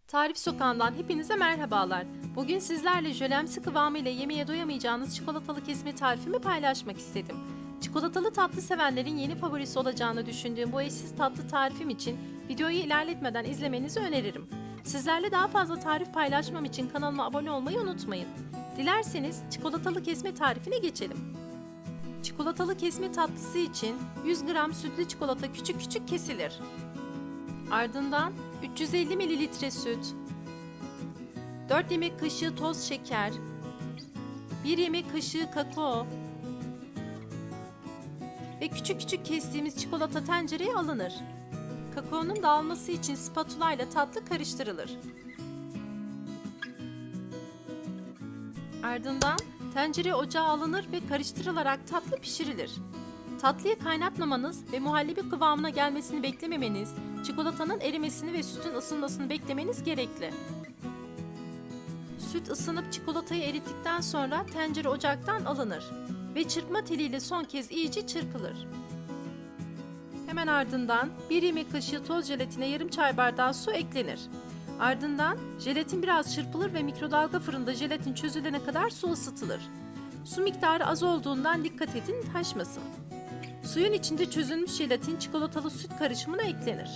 Tarif Sokağı'ndan hepinize merhabalar. Bugün sizlerle jölemsi kıvamıyla yemeye doyamayacağınız çikolatalı kesme tarifimi paylaşmak istedim. Çikolatalı tatlı sevenlerin yeni favorisi olacağını düşündüğüm bu eşsiz tatlı tarifim için videoyu ilerletmeden izlemenizi öneririm. Sizlerle daha fazla tarif paylaşmam için kanalıma abone olmayı unutmayın. Dilerseniz çikolatalı kesme tarifine geçelim. Çikolatalı kesme tatlısı için 100 gram sütlü çikolata küçük küçük kesilir. Ardından 350 ml süt, 4 yemek kaşığı toz şeker, 1 yemek kaşığı kakao ve küçük küçük kestiğimiz çikolata tencereye alınır. Kakaonun dağılması için spatula ile tatlı karıştırılır. Ardından tencere ocağa alınır ve karıştırılarak tatlı pişirilir. Tatlıyı kaynatmamanız ve muhallebi kıvamına gelmesini beklememeniz, çikolatanın erimesini ve sütün ısınmasını beklemeniz gerekli. Süt ısınıp çikolatayı erittikten sonra tencere ocaktan alınır ve çırpma teliyle son kez iyice çırpılır. Hemen ardından 1 yemek kaşığı toz jelatine yarım çay bardağı su eklenir. Ardından jelatin biraz çırpılır ve mikrodalga fırında jelatin çözülene kadar su ısıtılır. Su miktarı az olduğundan dikkat edin taşmasın. Suyun içinde çözülmüş jelatin çikolatalı süt karışımına eklenir.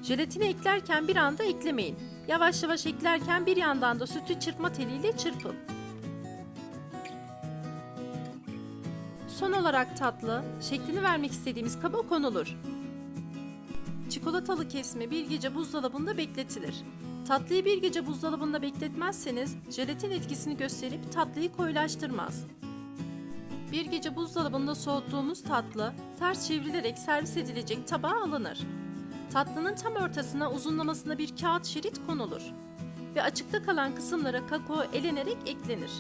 Jelatini eklerken bir anda eklemeyin. Yavaş yavaş eklerken bir yandan da sütü çırpma teliyle çırpın. Son olarak tatlı, şeklini vermek istediğimiz kaba konulur. Çikolatalı kesme bir gece buzdolabında bekletilir. Tatlıyı bir gece buzdolabında bekletmezseniz jelatin etkisini gösterip tatlıyı koyulaştırmaz. Bir gece buzdolabında soğuttuğumuz tatlı ters çevrilerek servis edilecek tabağa alınır. Tatlının tam ortasına uzunlamasına bir kağıt şerit konulur ve açıkta kalan kısımlara kakao elenerek eklenir.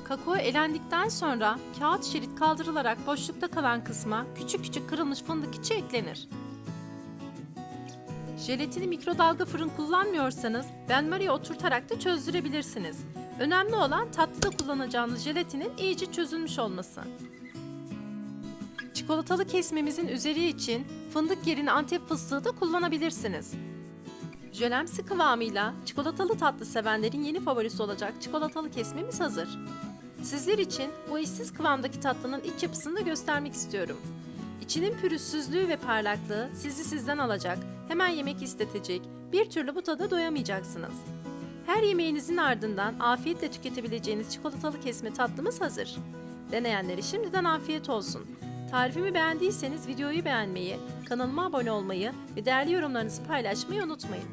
Kakao elendikten sonra kağıt şerit kaldırılarak boşlukta kalan kısma küçük küçük kırılmış fındık içi eklenir. Jelatini mikrodalga fırın kullanmıyorsanız benmariye oturtarak da çözdürebilirsiniz. Önemli olan tatlıda kullanacağınız jelatinin iyice çözülmüş olması. Çikolatalı kesmemizin üzeri için fındık yerine Antep fıstığı da kullanabilirsiniz. Jölemsi kıvamıyla çikolatalı tatlı sevenlerin yeni favorisi olacak çikolatalı kesmemiz hazır. Sizler için bu eşsiz kıvamdaki tatlının iç yapısını da göstermek istiyorum. İçinin pürüzsüzlüğü ve parlaklığı sizi sizden alacak, hemen yemek istetecek, bir türlü bu tada doyamayacaksınız. Her yemeğinizin ardından afiyetle tüketebileceğiniz çikolatalı kesme tatlımız hazır. Deneyenlere şimdiden afiyet olsun. Tarifimi beğendiyseniz videoyu beğenmeyi, kanalıma abone olmayı ve değerli yorumlarınızı paylaşmayı unutmayın.